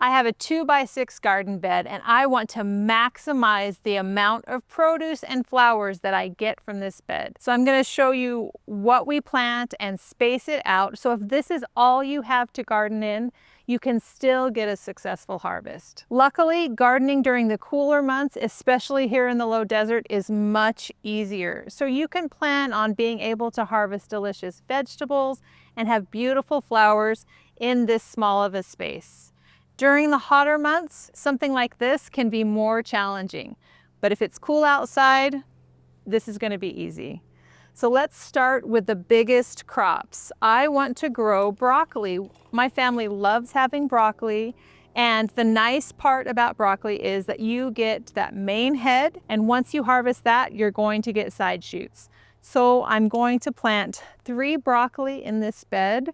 I have a 2x6 garden bed and I want to maximize the amount of produce and flowers that I get from this bed. So I'm going to show you what we plant and space it out. So if this is all you have to garden in, you can still get a successful harvest. Luckily, gardening during the cooler months, especially here in the low desert, is much easier. So you can plan on being able to harvest delicious vegetables and have beautiful flowers in this small of a space. During the hotter months, something like this can be more challenging, but if it's cool outside, this is going to be easy. So let's start with the biggest crops. I want to grow broccoli. My family loves having broccoli, and the nice part about broccoli is that you get that main head, and once you harvest that, you're going to get side shoots. So I'm going to plant 3 broccoli in this bed,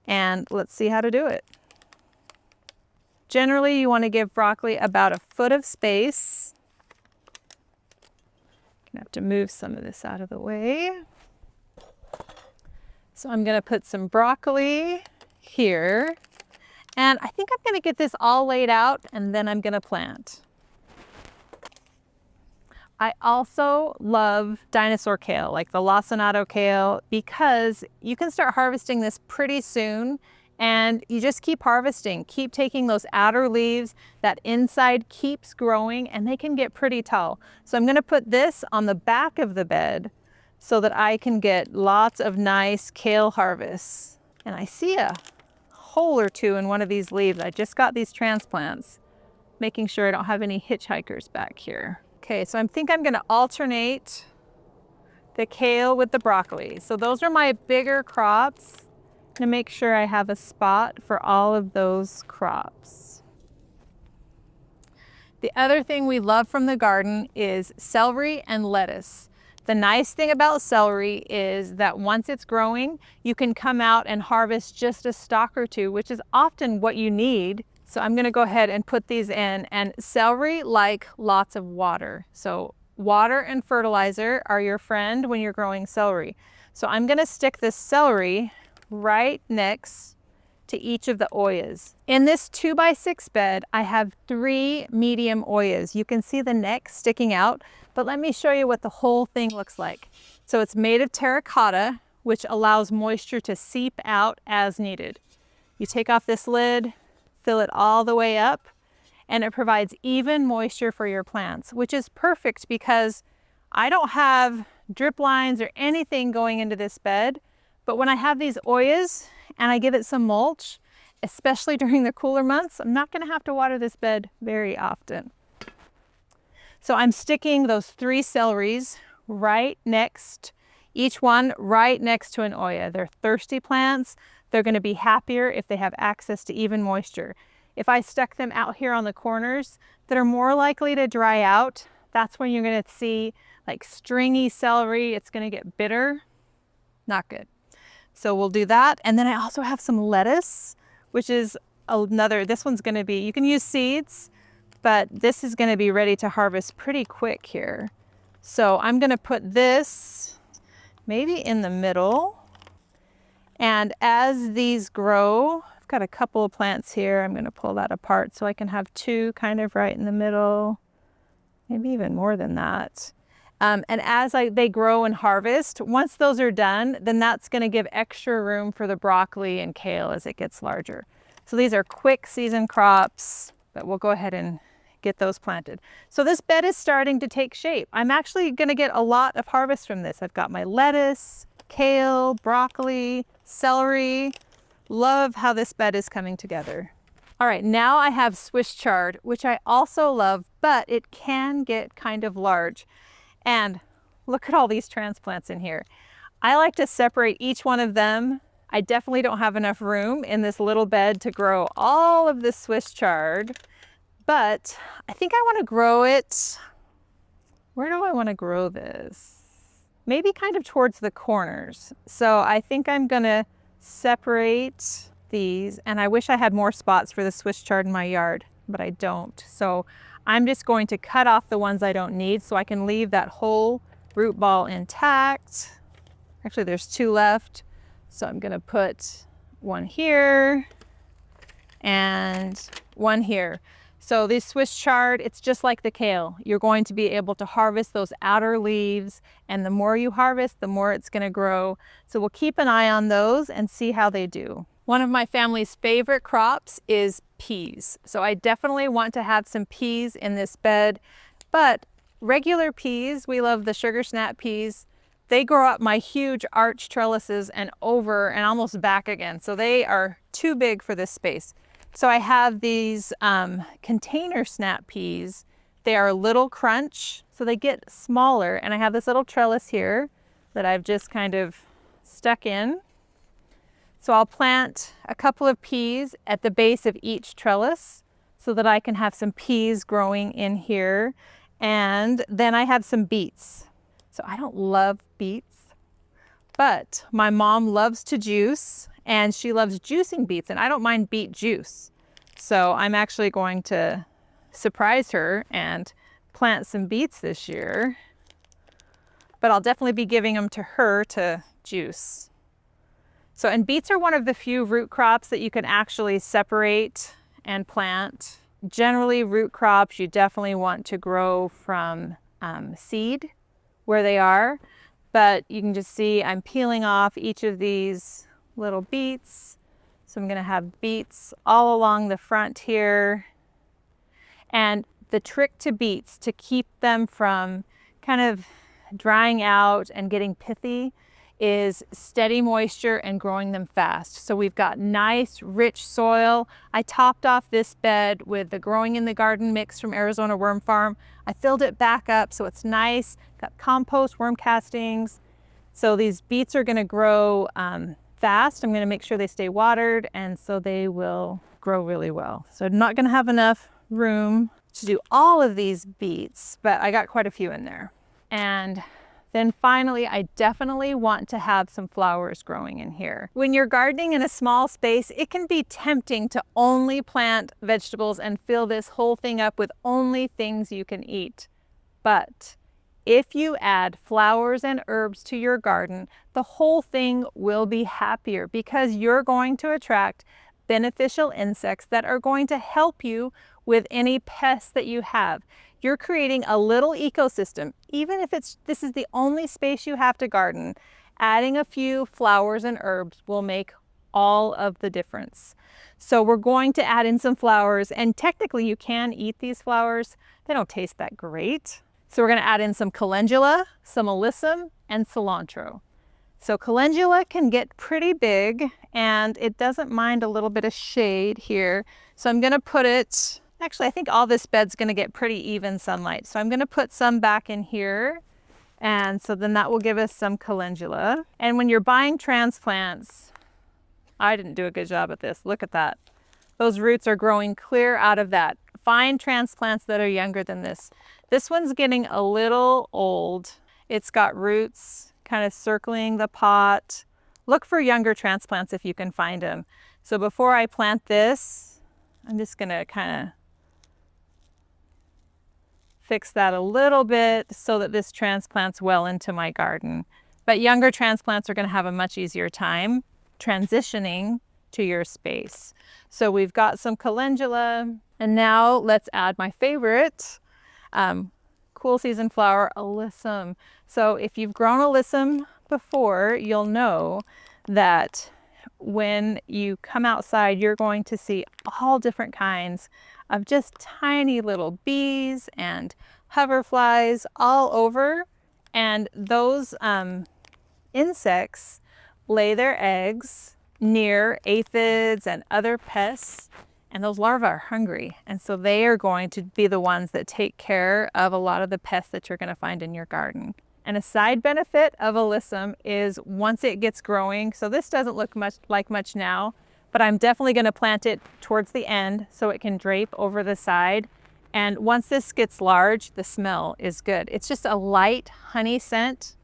and let's see how to do it. Generally, you want to give broccoli about a foot of space. I'm gonna have to move some of this out of the way. So I'm going to put some broccoli here, and I think I'm going to get this all laid out and then I'm going to plant. I also love dinosaur kale, like the lacinato kale, because you can start harvesting this pretty soon. And you just keep harvesting, keep taking those outer leaves, that inside keeps growing and they can get pretty tall. So I'm gonna put this on the back of the bed so that I can get lots of nice kale harvests. And I see a hole or two in one of these leaves. I just got these transplants, making sure I don't have any hitchhikers back here. Okay, so I think I'm gonna alternate the kale with the broccoli. So those are my bigger crops. To make sure I have a spot for all of those crops. The other thing we love from the garden is celery and lettuce. The nice thing about celery is that once it's growing, you can come out and harvest just a stalk or two, which is often what you need. So I'm gonna go ahead and put these in, and celery like lots of water. So water and fertilizer are your friend when you're growing celery. So I'm gonna stick this celery right next to each of the oyas. In this 2x6 bed, I have 3 medium oyas. You can see the neck sticking out, but let me show you what the whole thing looks like. So it's made of terracotta, which allows moisture to seep out as needed. You take off this lid, fill it all the way up, and it provides even moisture for your plants, which is perfect because I don't have drip lines or anything going into this bed. But when I have these oyas and I give it some mulch, especially during the cooler months, I'm not going to have to water this bed very often. So I'm sticking those 3 celeries right next, each one right next to an oya. They're thirsty plants. They're going to be happier if they have access to even moisture. If I stuck them out here on the corners that are more likely to dry out, that's when you're going to see like stringy celery. It's going to get bitter. Not good. So we'll do that. And then I also have some lettuce, which is another, this one's gonna be, you can use seeds, but this is gonna be ready to harvest pretty quick here. So I'm gonna put this maybe in the middle. And as these grow, I've got a couple of plants here. I'm gonna pull that apart so I can have 2 kind of right in the middle, maybe even more than that. And as they grow and harvest, once those are done, then that's going to give extra room for the broccoli and kale as it gets larger. So these are quick season crops, but we'll go ahead and get those planted. So this bed is starting to take shape. I'm actually going to get a lot of harvest from this. I've got my lettuce, kale, broccoli, celery. Love how this bed is coming together. All right, now I have Swiss chard, which I also love, but it can get kind of large. And look at all these transplants in here. I like to separate each one of them. I definitely don't have enough room in this little bed to grow all of this Swiss chard, but I think I want to grow it. Where do I want to grow this? Maybe kind of towards the corners. So I think I'm gonna separate these, and I wish I had more spots for the Swiss chard in my yard, but I don't. So I'm just going to cut off the ones I don't need so I can leave that whole root ball intact. Actually, there's 2 left. So I'm gonna put one here and one here. So this Swiss chard, it's just like the kale. You're going to be able to harvest those outer leaves, and the more you harvest, the more it's going to grow. So we'll keep an eye on those and see how they do. One of my family's favorite crops is peas. So I definitely want to have some peas in this bed, but regular peas, we love the sugar snap peas. They grow up my huge arch trellises and over and almost back again. So they are too big for this space. So I have these container snap peas. They are a little crunch, so they get smaller. And I have this little trellis here that I've just kind of stuck in. So I'll plant a couple of peas at the base of each trellis so that I can have some peas growing in here. And then I have some beets. So I don't love beets, but my mom loves to juice and she loves juicing beets, and I don't mind beet juice. So I'm actually going to surprise her and plant some beets this year, but I'll definitely be giving them to her to juice. So, and beets are one of the few root crops that you can actually separate and plant. Generally, root crops you definitely want to grow from seed where they are, but you can just see I'm peeling off each of these little beets. So I'm going to have beets all along the front here. And the trick to beets, to keep them from kind of drying out and getting pithy, is steady moisture and growing them fast. So we've got nice rich soil. I topped off this bed with the Growing in the Garden mix from Arizona Worm Farm. I filled it back up so it's nice. Got compost, worm castings. So these beets are going to grow fast. I'm going to make sure they stay watered, and so they will grow really well. So I'm not going to have enough room to do all of these beets, but I got quite a few in there. And then finally, I definitely want to have some flowers growing in here. When you're gardening in a small space, it can be tempting to only plant vegetables and fill this whole thing up with only things you can eat. But if you add flowers and herbs to your garden, the whole thing will be happier because you're going to attract beneficial insects that are going to help you with any pests that you have. You're creating a little ecosystem. Even if this is the only space you have to garden, adding a few flowers and herbs will make all of the difference. So we're going to add in some flowers, and technically you can eat these flowers. They don't taste that great. So we're going to add in some calendula, some alyssum, and cilantro. So calendula can get pretty big, and it doesn't mind a little bit of shade here. So I'm going to put it, actually I think all this bed's going to get pretty even sunlight. So I'm going to put some back in here, and so then that will give us some calendula. And when you're buying transplants, I didn't do a good job at this. Look at that. Those roots are growing clear out of that. Find transplants that are younger than this. This one's getting a little old. It's got roots kind of circling the pot. Look for younger transplants if you can find them. So before I plant this, I'm just going to kind of fix that a little bit so that this transplants well into my garden. But younger transplants are going to have a much easier time transitioning to your space. So we've got some calendula, and now let's add my favorite cool season flower, alyssum. So if you've grown alyssum before, you'll know that when you come outside, you're going to see all different kinds of just tiny little bees and hoverflies all over. And those insects lay their eggs near aphids and other pests, and those larvae are hungry. And so they are going to be the ones that take care of a lot of the pests that you're going to find in your garden. And a side benefit of alyssum is once it gets growing, so this doesn't look much now, but I'm definitely going to plant it towards the end so it can drape over the side. And once this gets large, the smell is good. It's just a light honey scent.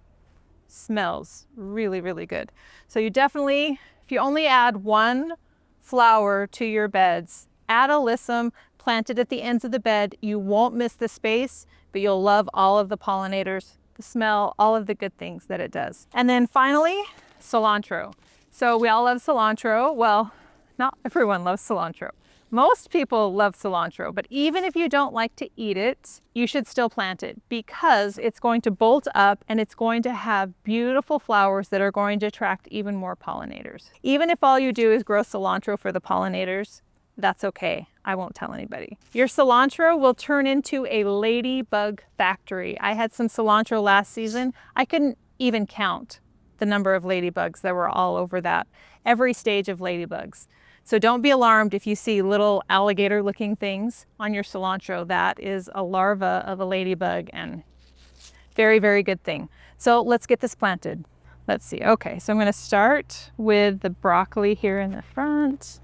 Smells really, really good. So you definitely, if you only add one flower to your beds, add alyssum, plant it at the ends of the bed. You won't miss the space, but you'll love all of the pollinators, the smell, all of the good things that it does. And then finally, cilantro. So we all love cilantro. Well, not everyone loves cilantro. Most people love cilantro, but even if you don't like to eat it, you should still plant it because it's going to bolt up and it's going to have beautiful flowers that are going to attract even more pollinators. Even if all you do is grow cilantro for the pollinators, that's okay. I won't tell anybody. Your cilantro will turn into a ladybug factory. I had some cilantro last season. I couldn't even count the number of ladybugs that were all over that, every stage of ladybugs. So don't be alarmed if you see little alligator looking things on your cilantro. That is a larva of a ladybug, and very, very good thing. So let's get this planted. Let's see. Okay, so I'm going to start with the broccoli here in the front.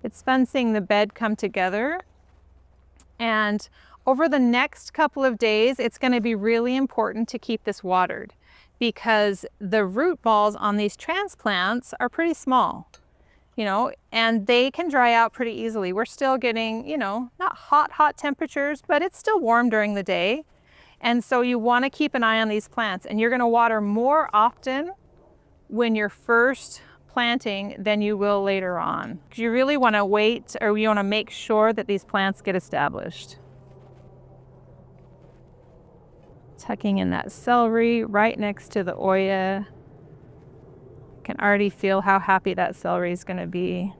It's fun seeing the bed come together. And over the next couple of days, it's going to be really important to keep this watered because the root balls on these transplants are pretty small, and they can dry out pretty easily. We're still getting, not hot temperatures, but it's still warm during the day. And so you want to keep an eye on these plants, and you're going to water more often when you're first planting than you will later on. You really want to wait, or you want to make sure that these plants get established. Tucking in that celery right next to the oya. Can already feel how happy that celery is going to be.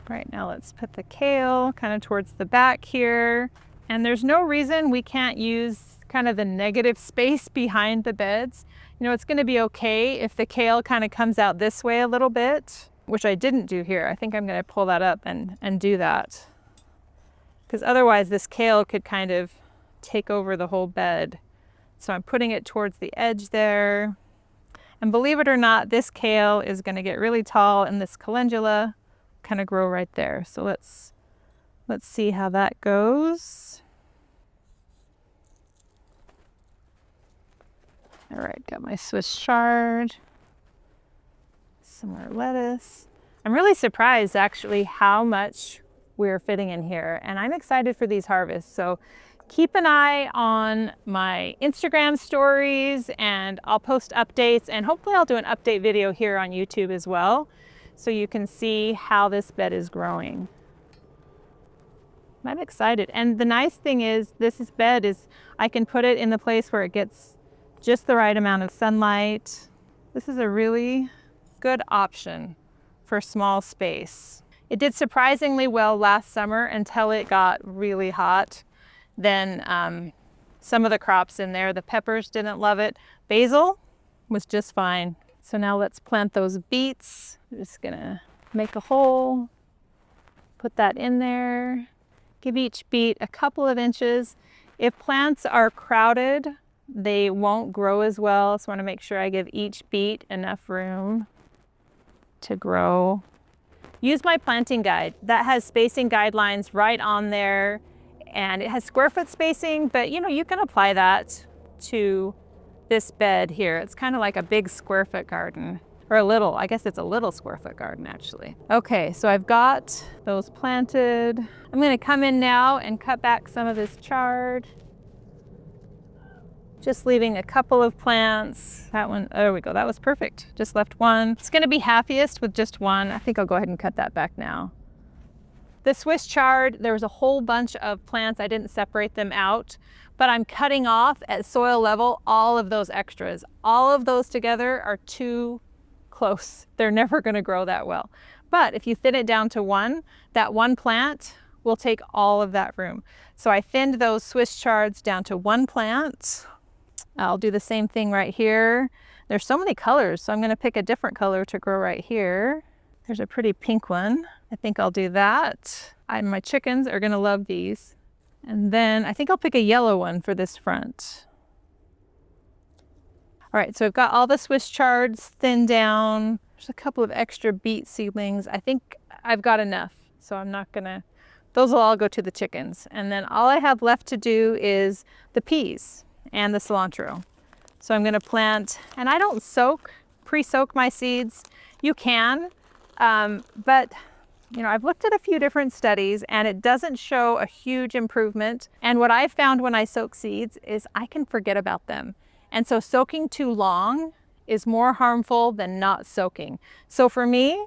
Right, now let's put the kale kind of towards the back here. And there's no reason we can't use kind of the negative space behind the beds. It's going to be okay if the kale kind of comes out this way a little bit, which I didn't do here. I think I'm going to pull that up and do that. Because otherwise this kale could kind of take over the whole bed. So I'm putting it towards the edge there. And believe it or not, this kale is going to get really tall and this calendula kind of grow right there. So let's see how that goes. All right, got my Swiss chard, some more lettuce. I'm really surprised actually how much we're fitting in here, and I'm excited for these harvests. So keep an eye on my Instagram stories and I'll post updates, and hopefully I'll do an update video here on YouTube as well so you can see how this bed is growing. I'm excited. And the nice thing is this bed is, I can put it in the place where it gets just the right amount of sunlight. This is a really good option for small space. It did surprisingly well last summer until it got really hot. Then some of the crops in there, the peppers didn't love it. Basil was just fine. So now let's plant those beets. I'm just gonna make a hole, put that in there. Give each beet a couple of inches. If plants are crowded, they won't grow as well. So I want to make sure I give each beet enough room to grow. Use my planting guide. That has spacing guidelines right on there, and it has square foot spacing, but you can apply that to this bed here. It's kind of like a big square foot garden, or I guess it's a little square foot garden actually. Okay, so I've got those planted. I'm going to come in now and cut back some of this chard. Just leaving a couple of plants. That one, there we go, that was perfect. Just left one. It's gonna be happiest with just one. I think I'll go ahead and cut that back now. The Swiss chard, there was a whole bunch of plants. I didn't separate them out, but I'm cutting off at soil level all of those extras. All of those together are too close. They're never gonna grow that well. But if you thin it down to one, that one plant will take all of that room. So I thinned those Swiss chards down to one plant. I'll do the same thing right here. There's so many colors, so I'm going to pick a different color to grow right here. There's a pretty pink one. I think I'll do that. My chickens are going to love these. And then I think I'll pick a yellow one for this front. All right, so I've got all the Swiss chards thinned down. There's a couple of extra beet seedlings. I think I've got enough, so I'm not going to, those will all go to the chickens. And then all I have left to do is the peas and the cilantro. So I'm going to plant, and I don't pre-soak my seeds. You can, but I've looked at a few different studies and it doesn't show a huge improvement. And what I've found when I soak seeds is I can forget about them. And so soaking too long is more harmful than not soaking. So for me,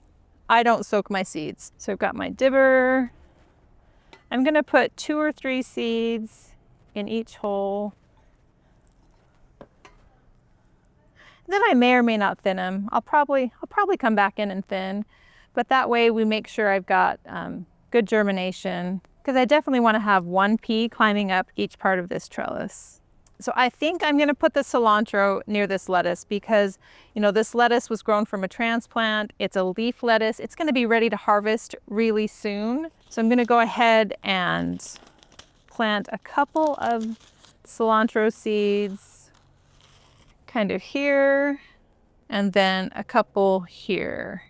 I don't soak my seeds. So I've got my dibber. I'm gonna put 2 or 3 seeds in each hole. Then I may or may not thin them. I'll probably come back in and thin, but that way we make sure I've got good germination, because I definitely want to have 1 pea climbing up each part of this trellis. So I think I'm going to put the cilantro near this lettuce because, you know, this lettuce was grown from a transplant. It's a leaf lettuce. It's going to be ready to harvest really soon. So I'm going to go ahead and plant a couple of cilantro seeds kind of here, and then a couple here.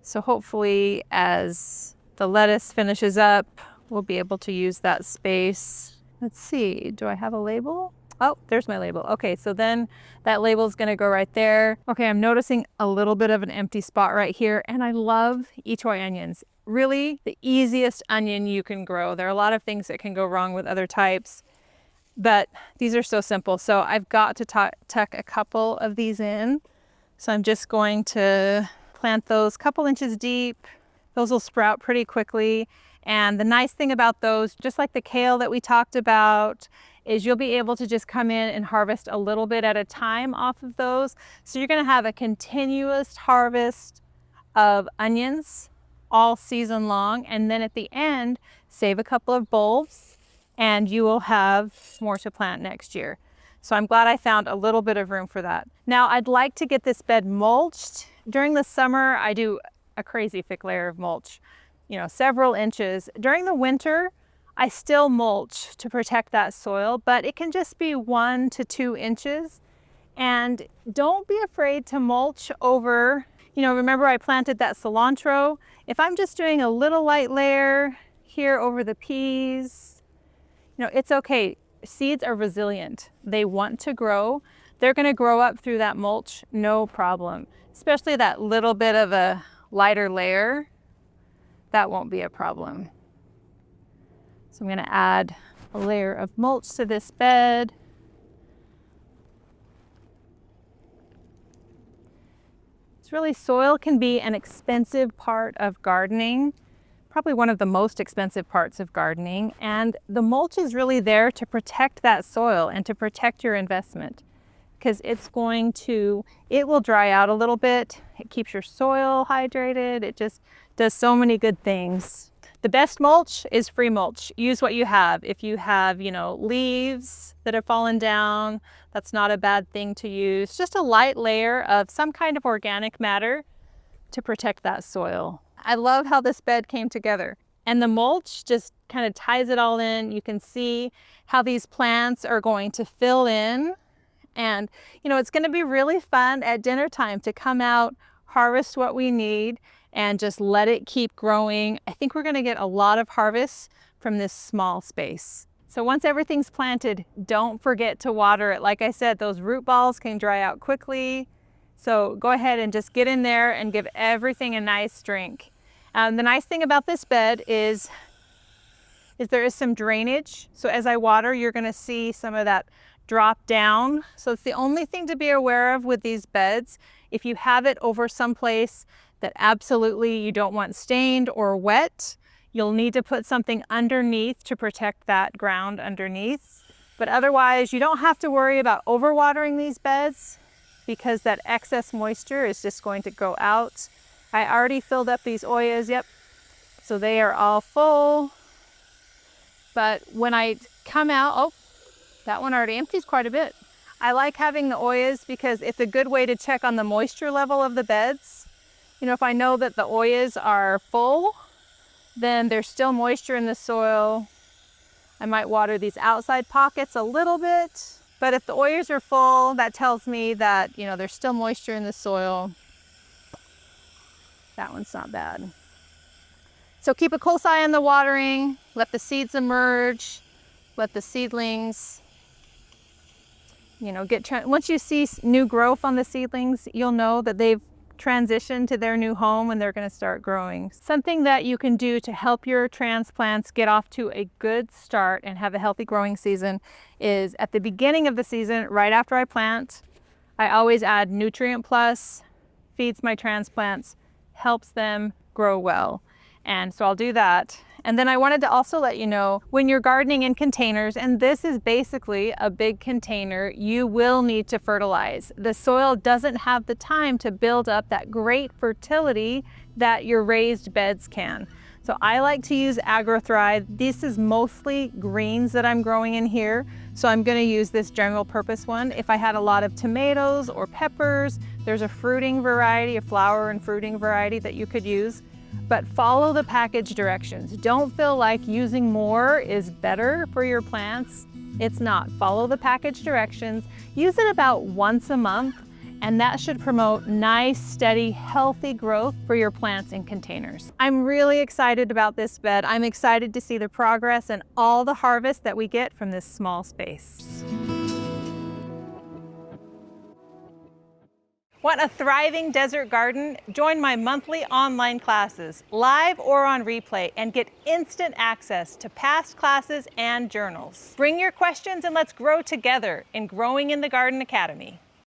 So hopefully as the lettuce finishes up, we'll be able to use that space. Let's see, do I have a label? Oh, there's my label. Okay, so then that label is gonna go right there. Okay, I'm noticing a little bit of an empty spot right here, and I love Ichoi onions. Really the easiest onion you can grow. There are a lot of things that can go wrong with other types, but these are so simple. So I've got to tuck a couple of these in. So I'm just going to plant those a couple inches deep. Those will sprout pretty quickly. And the nice thing about those, just like the kale that we talked about, is you'll be able to just come in and harvest a little bit at a time off of those. So you're gonna have a continuous harvest of onions all season long. And then at the end, save a couple of bulbs and you will have more to plant next year. So I'm glad I found a little bit of room for that. Now I'd like to get this bed mulched. During the summer, I do a crazy thick layer of mulch, you know, several inches. During the winter, I still mulch to protect that soil, but it can just be 1 to 2 inches. And don't be afraid to mulch over, you know, remember I planted that cilantro. If I'm just doing a little light layer here over the peas, you know, it's okay. Seeds are resilient. They want to grow. They're gonna grow up through that mulch, no problem. Especially that little bit of a lighter layer, that won't be a problem. So I'm gonna add a layer of mulch to this bed. It's really, soil can be an expensive part of gardening, probably one of the most expensive parts of gardening, and the mulch is really there to protect that soil and to protect your investment, because it will dry out a little bit. It keeps your soil hydrated. It just does so many good things. The best mulch is free mulch. Use what you have. If you have, you know, leaves that have fallen down, that's not a bad thing to use. Just a light layer of some kind of organic matter to protect that soil. I love how this bed came together. And the mulch just kind of ties it all in. You can see how these plants are going to fill in. And, you know, it's going to be really fun at dinner time to come out, harvest what we need, and just let it keep growing. I think we're going to get a lot of harvests from this small space. So once everything's planted, don't forget to water it. Like I said, those root balls can dry out quickly. So go ahead and just get in there and give everything a nice drink. The nice thing about this bed is there is some drainage. So as I water, you're going to see some of that drop down. So it's the only thing to be aware of with these beds. If you have it over someplace that absolutely you don't want stained or wet, you'll need to put something underneath to protect that ground underneath. But otherwise, you don't have to worry about overwatering these beds because that excess moisture is just going to go out. I already filled up these oyas, yep. So they are all full. But when I come out, oh, that one already empties quite a bit. I like having the oyas because it's a good way to check on the moisture level of the beds. You know, if I know that the oyas are full, then there's still moisture in the soil. I might water these outside pockets a little bit, but if the oyas are full, that tells me that, you know, there's still moisture in the soil. That one's not bad. So keep a close eye on the watering, let the seeds emerge, let the seedlings, you know, once you see new growth on the seedlings, you'll know that they've transition to their new home when they're going to start growing. Something that you can do to help your transplants get off to a good start and have a healthy growing season is at the beginning of the season, right after I plant, I always add Nutrient Plus, feeds my transplants, helps them grow well. And so I'll do that. And then I wanted to also let you know, when you're gardening in containers, and this is basically a big container, you will need to fertilize. The soil doesn't have the time to build up that great fertility that your raised beds can. So I like to use AgroThrive. This is mostly greens that I'm growing in here. So I'm gonna use this general purpose one. If I had a lot of tomatoes or peppers, there's a fruiting variety, a flower and fruiting variety that you could use. But follow the package directions. Don't feel like using more is better for your plants. It's not. Follow the package directions. Use it about once a month, and that should promote nice, steady, healthy growth for your plants in containers. I'm really excited about this bed. I'm excited to see the progress and all the harvest that we get from this small space. Want a thriving desert garden? Join my monthly online classes, live or on replay, and get instant access to past classes and journals. Bring your questions and let's grow together in Growing in the Garden Academy.